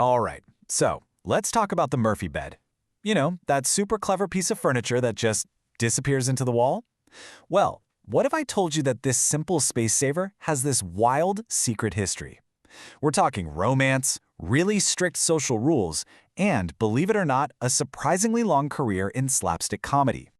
All right, so let's talk about the Murphy bed. You know, that super clever piece of furniture that just disappears into the wall? Well, what if I told you that this simple space saver has this wild secret history? We're talking romance, really strict social rules, and, believe it or not, a surprisingly long career in slapstick comedy.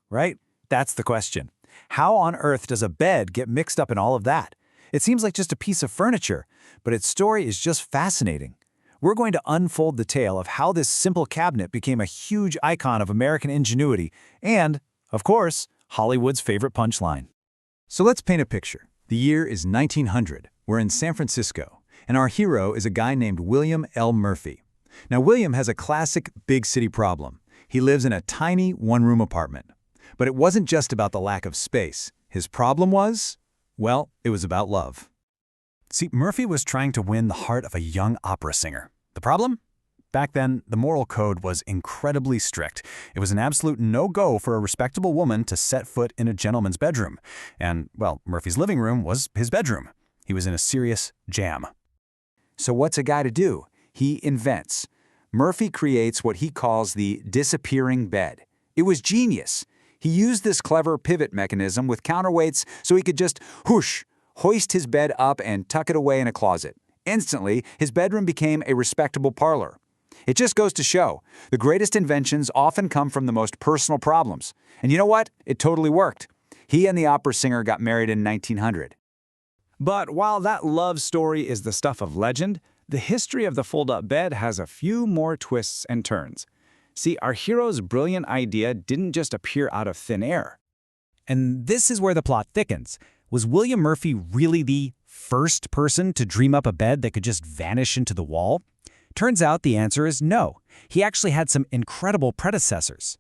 Right? That's the question. How on earth does a bed get mixed up in all of that? It seems like just a piece of furniture, but its story is just fascinating. We're going to unfold the tale of how this simple cabinet became a huge icon of American ingenuity and, of course, Hollywood's favorite punchline. So let's paint a picture. The year is 1900. We're in San Francisco, and our hero is a guy named William L. Murphy. Now, William has a classic big city problem. He lives in a tiny one-room apartment. But it wasn't just about the lack of space. His problem was, well, it was about love. See, Murphy was trying to win the heart of a young opera singer. The problem? Back then, the moral code was incredibly strict. It was an absolute no-go for a respectable woman to set foot in a gentleman's bedroom. And, well, Murphy's living room was his bedroom. He was in a serious jam. So what's a guy to do? He invents. Murphy creates what he calls the disappearing bed. It was genius. He used this clever pivot mechanism with counterweights so he could just hoist his bed up and tuck it away in a closet. Instantly, his bedroom became a respectable parlor. It just goes to show, the greatest inventions often come from the most personal problems. And you know what? It totally worked. He and the opera singer got married in 1900. But while that love story is the stuff of legend, the history of the fold-up bed has a few more twists and turns. See, our hero's brilliant idea didn't just appear out of thin air. And this is where the plot thickens. Was William Murphy really the first person to dream up a bed that could just vanish into the wall? Turns out the answer is no. He actually had some incredible predecessors.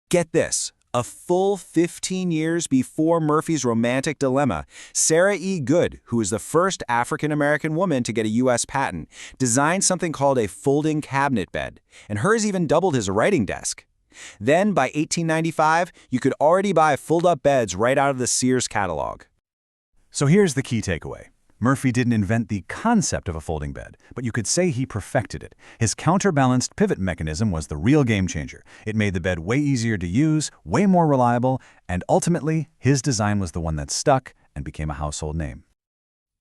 Get this. A full 15 years before Murphy's romantic dilemma, Sarah E. Goode, who was the first African-American woman to get a U.S. patent, designed something called a folding cabinet bed, and hers even doubled as a writing desk. Then, by 1895, you could already buy fold-up beds right out of the Sears catalog. So here's the key takeaway. Murphy didn't invent the concept of a folding bed, but you could say he perfected it. His counterbalanced pivot mechanism was the real game changer. It made the bed way easier to use, way more reliable, and ultimately, his design was the one that stuck and became a household name.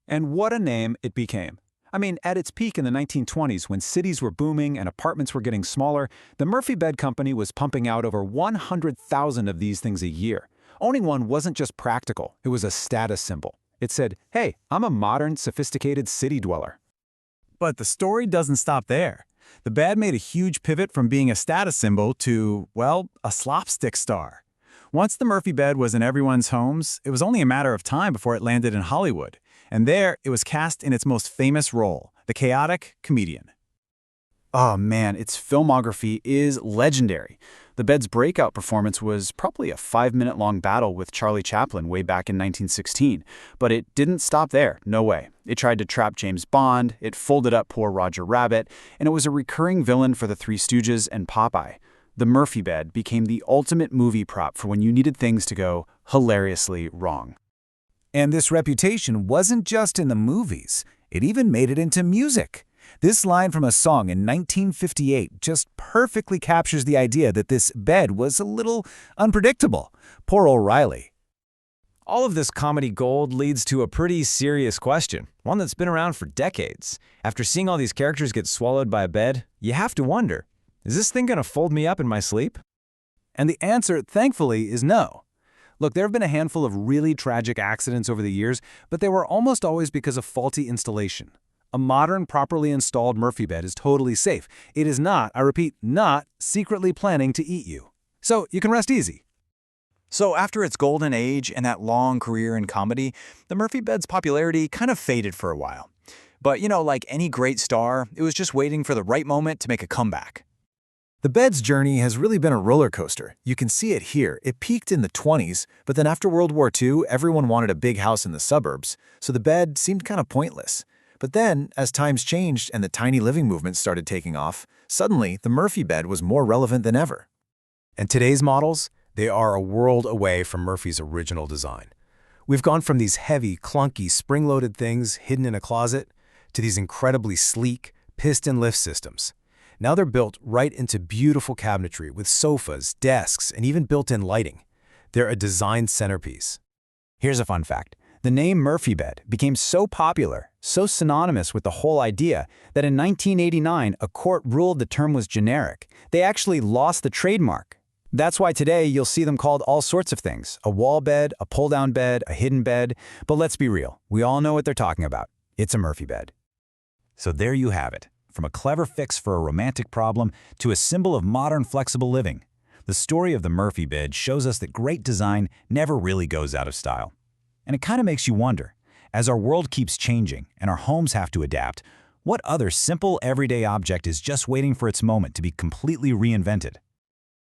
And what a name it became. I mean, at its peak in the 1920s, when cities were booming and apartments were getting smaller, the Murphy Bed Company was pumping out over 100,000 of these things a year. Owning one wasn't just practical, it was a status symbol. It said, hey, I'm a modern, sophisticated city dweller. But the story doesn't stop there. The bed made a huge pivot from being a status symbol to, well, a slapstick star. Once the Murphy bed was in everyone's homes, it was only a matter of time before it landed in Hollywood. And there, it was cast in its most famous role, the chaotic comedian. Oh man, its filmography is legendary. The bed's breakout performance was probably a 5-minute-long battle with Charlie Chaplin way back in 1916. But it didn't stop there, no way. It tried to trap James Bond, it folded up poor Roger Rabbit, and it was a recurring villain for the Three Stooges and Popeye. The Murphy bed became the ultimate movie prop for when you needed things to go hilariously wrong. And this reputation wasn't just in the movies. It even made it into music. This line from a song in 1958 just perfectly captures the idea that this bed was a little unpredictable. Poor O'Reilly. All of this comedy gold leads to a pretty serious question, one that's been around for decades. After seeing all these characters get swallowed by a bed, you have to wonder, is this thing gonna fold me up in my sleep? And the answer, thankfully, is no. Look, there have been a handful of really tragic accidents over the years, but they were almost always because of faulty installation. A modern, properly installed Murphy bed is totally safe. It is not, I repeat, not secretly planning to eat you. So you can rest easy. So after its golden age and that long career in comedy, the Murphy bed's popularity kind of faded for a while. But you know, like any great star, it was just waiting for the right moment to make a comeback. The bed's journey has really been a roller coaster. You can see it here. It peaked in the 20s, but then after World War II, everyone wanted a big house in the suburbs, so the bed seemed kind of pointless. But then, as times changed and the tiny living movement started taking off, suddenly the Murphy bed was more relevant than ever. And today's models, they are a world away from Murphy's original design. We've gone from these heavy, clunky, spring-loaded things hidden in a closet to these incredibly sleek, piston lift systems. Now they're built right into beautiful cabinetry with sofas, desks, and even built-in lighting. They're a design centerpiece. Here's a fun fact. The name Murphy bed became so popular, so synonymous with the whole idea, that in 1989 a court ruled the term was generic. They actually lost the trademark. That's why today you'll see them called all sorts of things: a wall bed, a pull-down bed, a hidden bed. But let's be real, we all know what they're talking about. It's a Murphy bed. So there you have it. From a clever fix for a romantic problem to a symbol of modern flexible living. The story of the Murphy bed shows us that great design never really goes out of style. And it kind of makes you wonder, as our world keeps changing and our homes have to adapt, what other simple everyday object is just waiting for its moment to be completely reinvented?